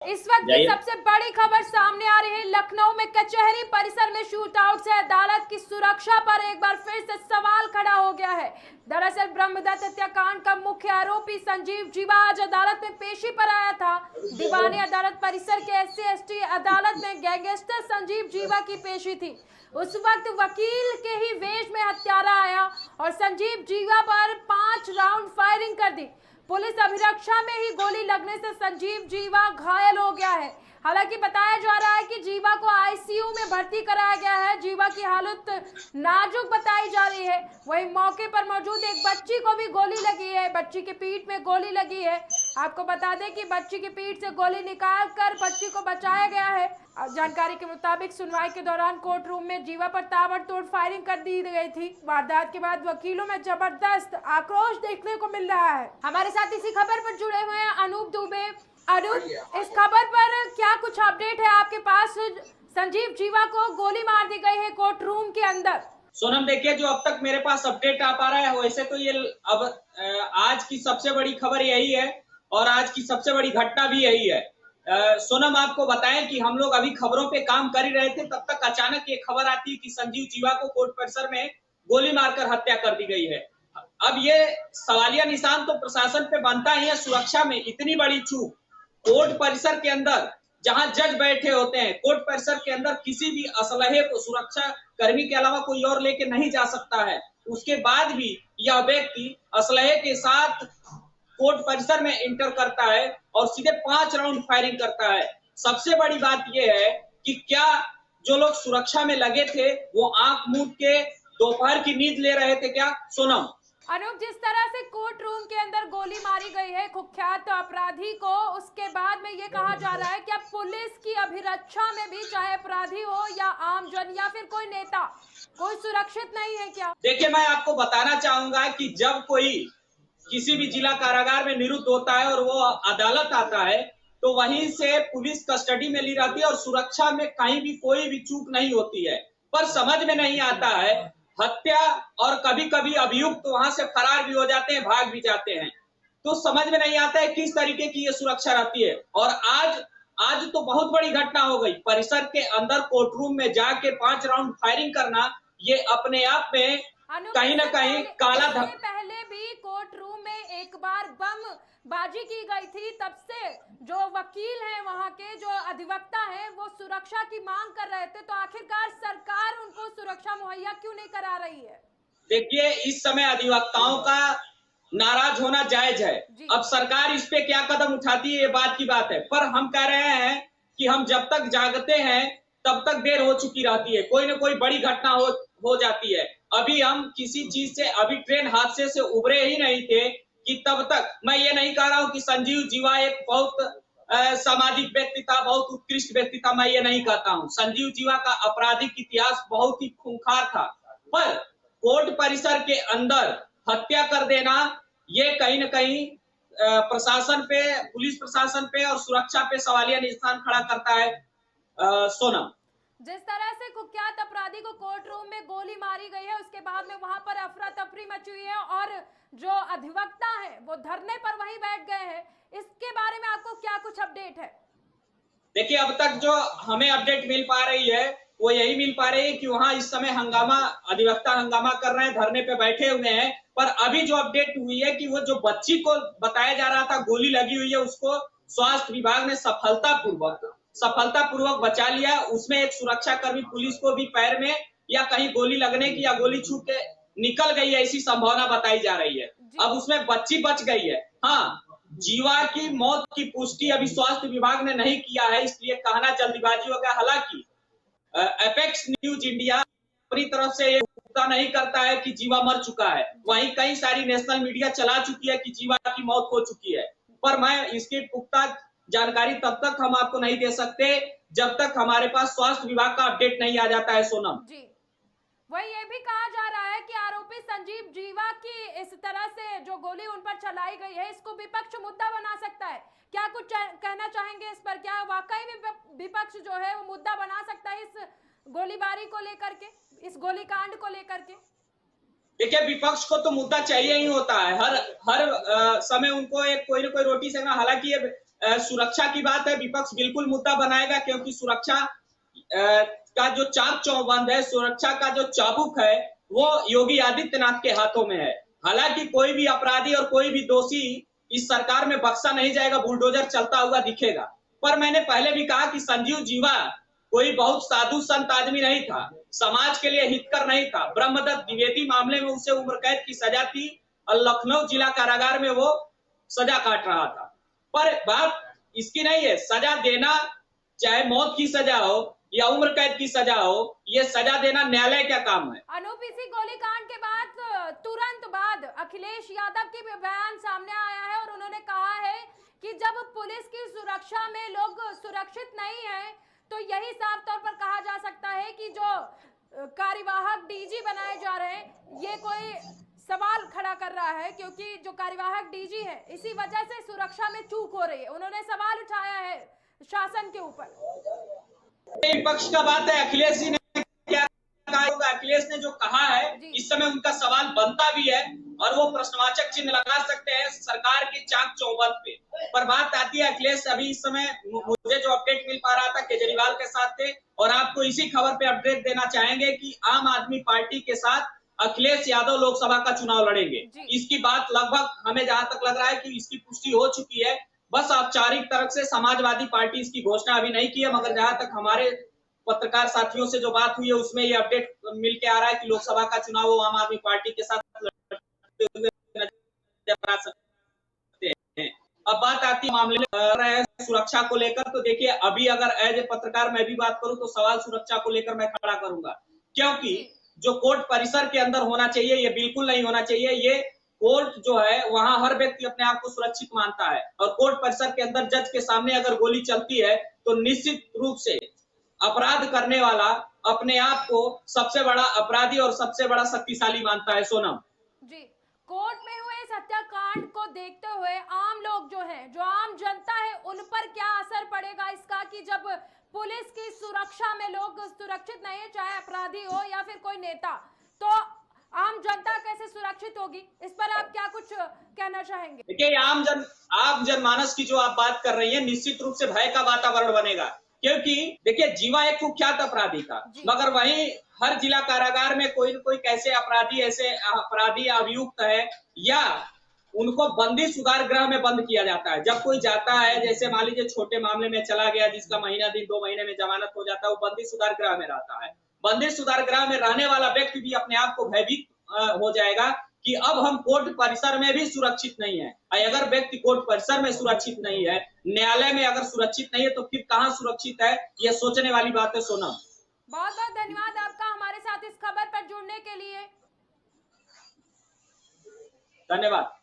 इस वक्त की सबसे बड़ी खबर सामने आ रही है। लखनऊ में कचहरी परिसर में शूट आउट से अदालत की सुरक्षा पर एक बार फिर से सवाल खड़ा हो गया है। दरअसल ब्रह्मदत्त हत्याकांड का मुख्य आरोपी संजीव जीवा आज अदालत में पेशी पर आया था। दीवानी अदालत परिसर के SC/ST अदालत में गैंगस्टर संजीव जीवा की पेशी थी। उस वक्त वकील के ही वेश में हत्यारा आया और संजीव जीवा पर 5 राउंड फायरिंग कर दी। पुलिस अभिरक्षा में ही गोली लगने से संजीव जीवा घायल हो गया है। हालांकि बताया जा रहा है कि जीवा को ICU में भर्ती कराया गया है। जीवा की हालत नाजुक बताई जा रही है। वहीं मौके पर मौजूद एक बच्ची को भी गोली लगी है। बच्ची की पीठ में गोली लगी है। आपको बता दें कि बच्ची की पीठ से गोली निकालकर बच्ची को बचाया गया है। जानकारी के मुताबिक सुनवाई के दौरान कोर्ट रूम में जीवा पर ताबड़तोड़ फायरिंग कर दी गई थी। वारदात के बाद वकीलों में जबरदस्त आक्रोश देखने को मिल रहा है। हमारे साथ इसी खबर पर जुड़े हुए हैं अनूप दुबे। अनूप, इस खबर पर क्या कुछ अपडेट है आपके पास? संजीव जीवा को गोली मार दी गई है कोर्ट रूम के अंदर। सोनम, देखिए, जो अब तक मेरे पास अपडेट आ पा रहा है वैसे तो ये अब आज की सबसे बड़ी खबर यही है और आज की सबसे बड़ी घटना भी यही है। सोनम, आपको बताएं कि हम लोग अभी खबरों पे काम कर ही रहे थे, तब तक अचानक ये खबर आती है कि संजीव जीवा को कोर्ट परिसर में गोली मारकर हत्या कर दी गई है। अब ये सवालिया निशान तो प्रशासन पे बनता ही है। सुरक्षा में इतनी बड़ी चूक, कोर्ट परिसर के अंदर जहां जज बैठे होते हैं, कोर्ट परिसर के अंदर किसी भी असलहे को सुरक्षा कर्मी के अलावा कोई और लेके नहीं जा सकता है। उसके बाद भी यह व्यक्ति असलहे के साथ कोर्ट परिसर में एंटर करता है और सीधे 5 राउंड फायरिंग करता है। सबसे बड़ी बात यह है कि क्या जो लोग सुरक्षा में लगे थे वो आंख मूंद के दोपहर की नींद ले रहे थे क्या? सोनम, अनूप, जिस तरह से कोर्ट रूम के अंदर गोली मारी गई है कुख्यात अपराधी को, उसके बाद में ये कहा जा रहा है कि अब पुलिस की अभिरक्षा में भी चाहे अपराधी हो या आमजन या फिर कोई नेता, कोई सुरक्षित नहीं है क्या? देखिए, मैं आपको बताना चाहूंगा कि जब कोई किसी भी जिला कारागार में निरुद्ध होता है और वो अदालत आता है तो वहीं से पुलिस कस्टडी में ली रहती है और सुरक्षा में कहीं भी कोई भी चूक नहीं होती है। पर समझ में नहीं आता है, हत्या और कभी कभी अभियुक्त वहां से फरार भी हो जाते हैं, भाग भी जाते हैं, तो समझ में नहीं आता है किस तरीके की ये सुरक्षा रहती है। और आज तो बहुत बड़ी घटना हो गई। परिसर के अंदर कोर्ट रूम में जाके 5 राउंड फायरिंग करना, ये अपने आप में कहीं ना कहीं काला धब्बा। पहले भी कोर्ट रूम में एक बार बम बाजी की गई थी। तब से जो वकील हैं, वहां के जो अधिवक्ता हैं, वो सुरक्षा की मांग कर रहे थे। तो आखिरकार सरकार उनको सुरक्षा मुहैया क्यों नहीं करा रही है? देखिए, इस समय अधिवक्ताओं का नाराज होना जायज है। अब सरकार इस पे क्या कदम उठाती है ये बात की बात है, पर हम कह रहे हैं कि हम जब तक जागते हैं तब तक देर हो चुकी रहती है। कोई ना कोई बड़ी घटना हो जाती है। अभी हम किसी चीज से, अभी ट्रेन हादसे से उभरे ही नहीं थे कि तब तक मैं ये नहीं कह रहा हूं कि संजीव जीवा एक बहुत सामाजिक व्यक्ति था, बहुत उत्कृष्ट व्यक्ति था, मैं ये नहीं कहता हूं। संजीव जीवा का आपराधिक इतिहास बहुत ही खूंखार था, पर कोर्ट परिसर के अंदर हत्या कर देना ये कहीं न कहीं प्रशासन पे, पुलिस प्रशासन पे और सुरक्षा पे सवालिया निशान खड़ा करता है। सोनम, जिस तरह से कुख्यात अपराधी को कोर्ट रूम में गोली मारी गई है, उसके बाद में वहां पर अफरा तफरी मची हुई है और जो अधिवक्ता हैं वो धरने पर वहीं बैठ गए हैं। इसके बारे में आपको क्या कुछ अपडेट है? देखिए, अब तक जो हमें अपडेट मिल पा रही है वो यही मिल पा रही है कि वहां इस समय अधिवक्ता हंगामा कर रहे हैं, धरने पे बैठे हुए हैं। पर अभी जो अपडेट हुई है कि वो जो बच्ची को बताया जा रहा था गोली लगी हुई है, उसको स्वास्थ्य विभाग ने सफलतापूर्वक बचा लिया। उसमें एक सुरक्षा कर्मी पुलिस को भी पैर में या कहीं गोली लगने की या गोली छू के निकल गई है, ऐसी संभावना बताई जा रही है। अब उसमें बच्ची बच गई है। हाँ, जीवा की मौत की पुष्टि अभी स्वास्थ्य विभाग ने नहीं किया है, इसलिए कहना जल्दीबाजी हो गया। हालांकि एपेक्स न्यूज इंडिया अपनी तरफ से ये पुख्ता नहीं करता है कि जीवा मर चुका है। वहीं कई सारी नेशनल मीडिया चला चुकी है कि जीवा की मौत हो चुकी है, पर मैं इसकी पुख्ता जानकारी तब तक हम आपको नहीं दे सकते जब तक हमारे पास स्वास्थ्य विभाग का अपडेट नहीं आ जाता है। सोनम जी, वही ये भी कहा जा रहा है कि आरोपी संजीव जीवा की इस तरह से जो गोली उन पर चलाई गई है, इसको विपक्ष मुद्दा बना सकता है। क्या कुछ कहना चाहेंगे इस पर? क्या वाकई में विपक्ष जो है वो मुद्दा बना सकता है इस गोलीबारी को लेकर के, इस गोलीकांड को लेकर के? देखिए, विपक्ष को तो मुद्दा चाहिए ही होता है। हर समय उनको एक कोई ना कोई रोटी सेकना। हालांकि ये सुरक्षा की बात है, विपक्ष बिल्कुल मुद्दा बनाएगा, क्योंकि सुरक्षा का जो चाक चौबंद है, सुरक्षा का जो चाबुक है, वो योगी आदित्यनाथ के हाथों में है। हालांकि कोई भी अपराधी और कोई भी दोषी इस सरकार में बख्शा नहीं जाएगा, बुलडोजर चलता हुआ दिखेगा। पर मैंने पहले भी कहा कि संजीव जीवा कोई बहुत साधु संत आदमी नहीं था, समाज के लिए हितकर नहीं था। ब्रह्मदत्त द्विवेदी मामले में उसे उम्र कैद की सजा थी और लखनऊ जिला कारागार में वो सजा काट रहा था। पर बात इसकी नहीं है, सजा देना चाहे मौत की सजा हो या उम्र कैद की सजा हो, ये सजा देना न्यायालय का काम है। अनूप, इसी गोलीकांड के बाद तुरंत बाद अखिलेश यादव की भी बयान सामने आया है और उन्होंने कहा है कि जब पुलिस की सुरक्षा में लोग सुरक्षित नहीं है तो यही साफ तौर पर कहा जा सकता है कि जो कार्यवाहक डीजी बनाए जा रहे हैं ये कोई सवाल खड़ा कर रहा है, क्योंकि जो कार्यवाहक डीजी है इसी वजह से सुरक्षा में चूक हो रही है। उन्होंने सवाल उठाया है शासन के ऊपर। विपक्ष का बात है, अखिलेश जी ने क्या कहा होगा, अखिलेश ने जो कहा है इस समय उनका सवाल बनता भी है और वो प्रश्नवाचक चिन्ह लगा सकते हैं सरकार के चाक चौबंद पे। पर बात आती है, अखिलेश अभी इस समय मुझे जो अपडेट मिल पा रहा था केजरीवाल के साथ थे, और आपको इसी खबर पे अपडेट देना चाहेंगे कि आम आदमी पार्टी के साथ अखिलेश यादव लोकसभा का चुनाव लड़ेंगे। इसकी बात लगभग हमें जहां तक लग रहा है कि इसकी पुष्टि हो चुकी है, बस औपचारिक तरफ से समाजवादी पार्टी इसकी घोषणा अभी नहीं की है, मगर जहां तक हमारे पत्रकार साथियों से जो बात हुई है उसमें ये अपडेट मिल के आ रहा है कि लोकसभा का चुनाव वो आम आदमी पार्टी के साथ लड़ते हुए नजर आ सकते हैं। अब बात आती है मामले में सुरक्षा को लेकर, तो देखिए अभी अगर एज ए पत्रकार मैं भी बात करूं तो सवाल सुरक्षा को लेकर मैं खड़ा करूंगा, क्योंकि जो कोर्ट परिसर के अंदर होना चाहिए ये बिल्कुल नहीं होना चाहिए। ये कोर्ट जो है वहां हर व्यक्ति अपने आप को सुरक्षित मानता है, और कोर्ट परिसर के अंदर जज के सामने अगर गोली चलती है तो निश्चित रूप से अपराध करने वाला अपने आप को सबसे बड़ा अपराधी और सबसे बड़ा शक्तिशाली मानता है। सोनम जी, कोर्ट में हुए इस हत्याकांड को देखते हुए आम लोग जो हैं, जो आम जनता है, उन पर क्या असर पड़ेगा इसका, कि जब पुलिस की सुरक्षा में लोग सुरक्षित नहीं है, चाहे अपराधी हो या फिर कोई नेता, तो आम जनता कैसे सुरक्षित होगी? इस पर आप क्या कुछ कहना चाहेंगे? देखिए आम जनमानस की जो आप बात कर रही है, निश्चित रूप से भय का वातावरण बनेगा, क्योंकि देखिए जीवा एक कुख्यात अपराधी था, मगर वहीं हर जिला कारागार में कोई न कोई कैसे अपराधी, ऐसे अपराधी अभियुक्त है या उनको बंदी सुधार गृह में बंद किया जाता है। जब कोई जाता है, जैसे मान लीजिए छोटे मामले में चला गया जिसका महीना दिन 2 महीने में जमानत हो जाता है, वो बंदी सुधार गृह में रहता है। बंदी सुधार गृह में रहने वाला व्यक्ति भी अपने आप को भयभीत हो जाएगा कि अब हम कोर्ट परिसर में भी सुरक्षित नहीं है। अगर व्यक्ति कोर्ट परिसर में सुरक्षित नहीं है, न्यायालय में अगर सुरक्षित नहीं है, तो फिर कहाँ सुरक्षित है, यह सोचने वाली बात है। सोनम, बहुत बहुत धन्यवाद आपका हमारे साथ इस खबर पर जुड़ने के लिए। धन्यवाद।